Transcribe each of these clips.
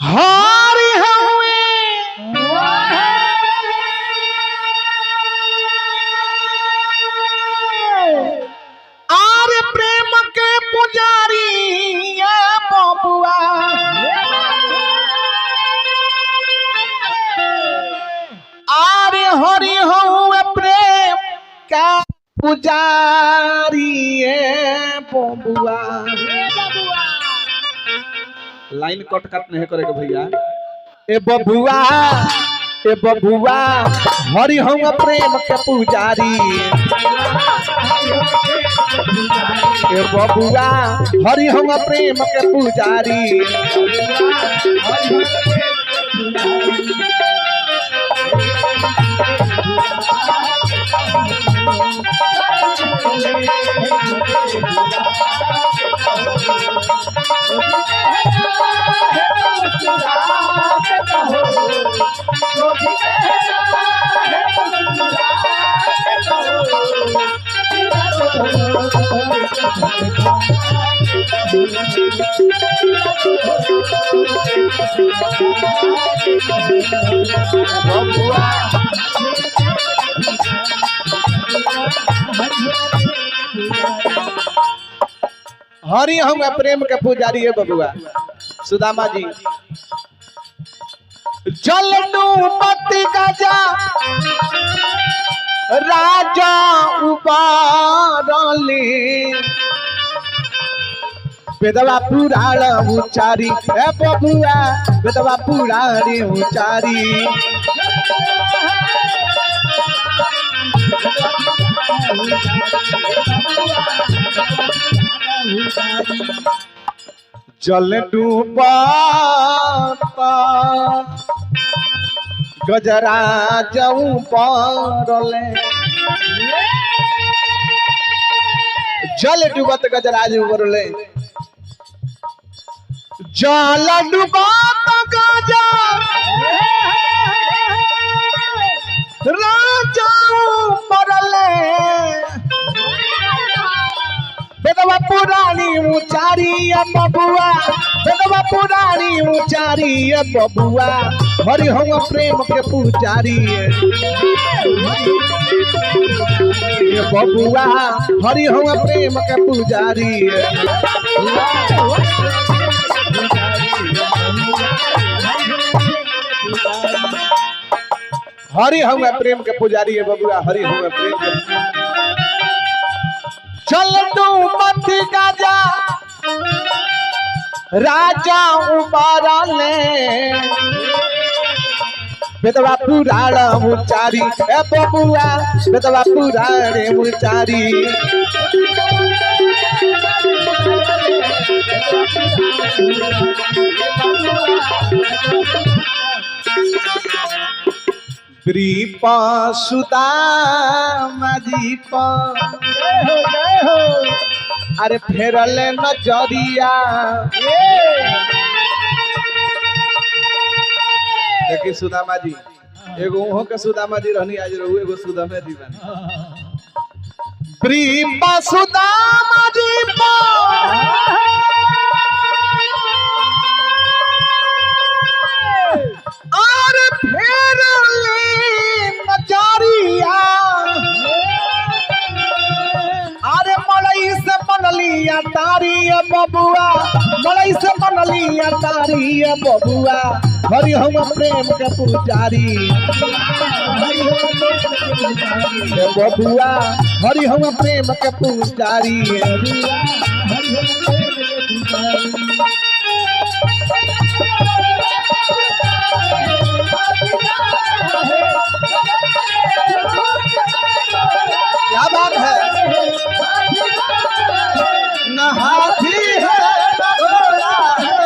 हरि हुए आरे प्रेम के पुजारी ये बबुआ आरे हरि हुए प्रेम का पुजारी ये बबुआ। लाइन कट कट नहीं करेगा भैया। ए बबुआ हरि हम प्रेम के पुजारी। ए बबुआ हरि हम प्रेम के पुजारी। हरि हम प्रेम के पुजारी है बबुआ। सुदामा जी जल डूबती गजा राजा उबारले बेदवा पुराण उचारी। ए बबुआ बेदवा पुराणी उचारी। जल डूबता गजरा जाऊ परले। जल डूबत गजराज परले। जल डूबत गजा राजा परले बेदवा पुरानी उचारी बबुआ। बेदवा पुरानी उचारी बबुआ। हरि हम प्रेम के पुजारी बबुआ। हरि हम प्रेम के पुजारी। हरि हम प्रेम के पुजारी है बबुआ। हरि हम प्रेम के चल डूबत गजा राजा उबारले बेदवा पुराण उचारी। ए बबुआ बेदवा पुराण उचारी। कृपा सुदामा जी पर अरे फेरले नजरिया। देखिए सुदामा जी एगो उहो के सुदामा जी रहनी आज रहू एगो सुदामा जी बन। कृपा सुदामा जी और फेरले नजरिया। अरे मलई से बनलिया तारी बबुआ। मलई से बनलिया तारी बबुआ। हरि हम प्रेम के पुजारी बबुआ। हरि हम प्रेम के पुजारी। क्या बात है। न हाथी है न घोड़ा है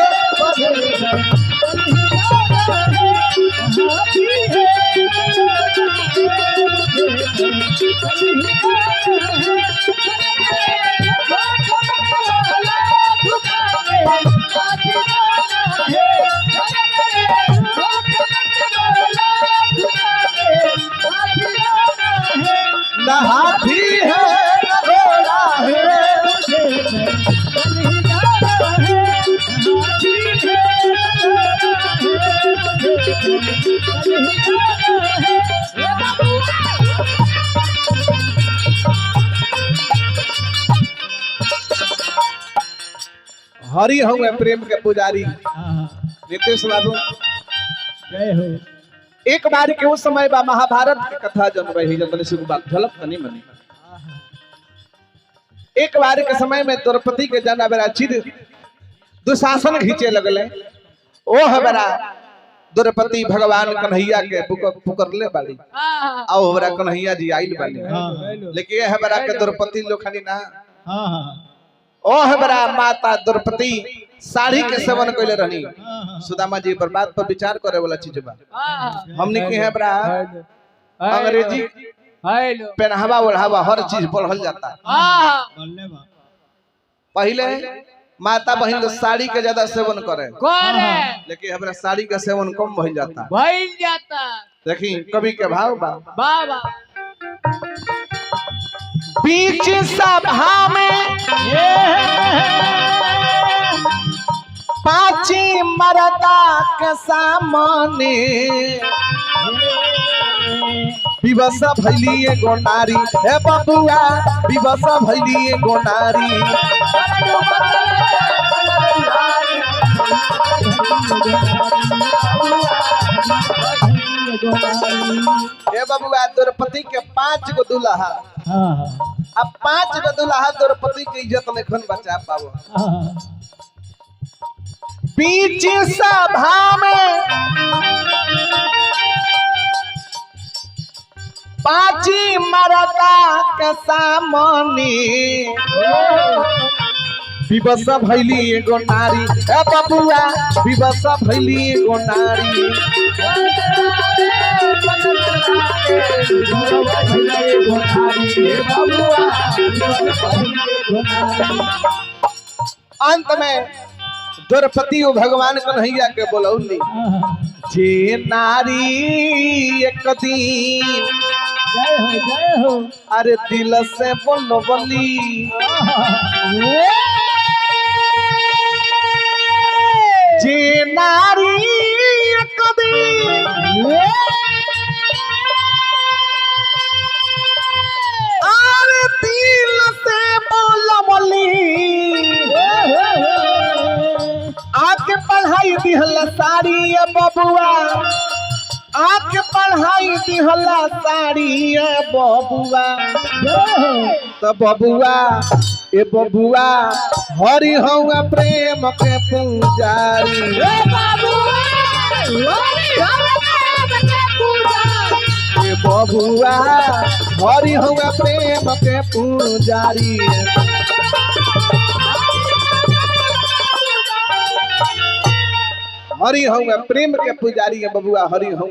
न हाथी है न घोड़ा है। हरि हूँ प्रेम के पुजारी नीतीश बाबू जय हो। एक बार के उस समय बा महाभारत की कथा जन रही जतन से बात झलक नहीं मनी। एक बार के समय में द्रौपदी के जाना बेरा चिर दुशासन खींचे लगले। ओ है बेरा द्रौपदी भगवान कन्हैया के पुकरले बाली आओ बेरा कन्हैया जी आइल बाली। लेकिन ये है बेरा के द्रौपदी लोखनी ना ओ है बेरा माता द्रौपदी साड़ी के सेवन कैले रहनी। सुदामा जी पर बात पर विचार करे वाला चीज बा। हमने के है बेरा अंग्रेजी पहनावा ओढ़ावा हर चीज बढ़ल जाता। पहले माता बहन लोग साड़ी के ज्यादा सेवन करे लेकिन हमरा साड़ी का सेवन कम भइल जाता। देखी कवि के भाव बा बीच सभा में पांची मरदा के सामने विवश भैली एगो नारी हे बबुआ विवश भैली एगो नारी। हे बबुआ द्रौपदी के 5 गो दुल्हा अब 5 गो दुल्हा द्रौपदी के इज्जत लेखन बचा पावो। बीच सभा में पांची मरदा के सामने विवश भैली एगो नारी ए बबुआ विवश भैली एगो नारी। अंत में द्रौपदी भगवान कन्हैया के बोलौली जे नारी एक दिन जय हो अरे दिल से बोलो बोली जे नारी एक दिन अरे दिल से बोलो बोली आके पढ़ाई दिहला साड़ी बबुआ आके पढ़ाई दिहला साड़ी बबुआ। तो बबुआ ए बबुआ हरि हूँ प्रेम के पुजारी ए बबुआ हरि हूँ प्रेम के पुजारी। हरि हूँ प्रेम के पुजारी बबुआ हरि हूँ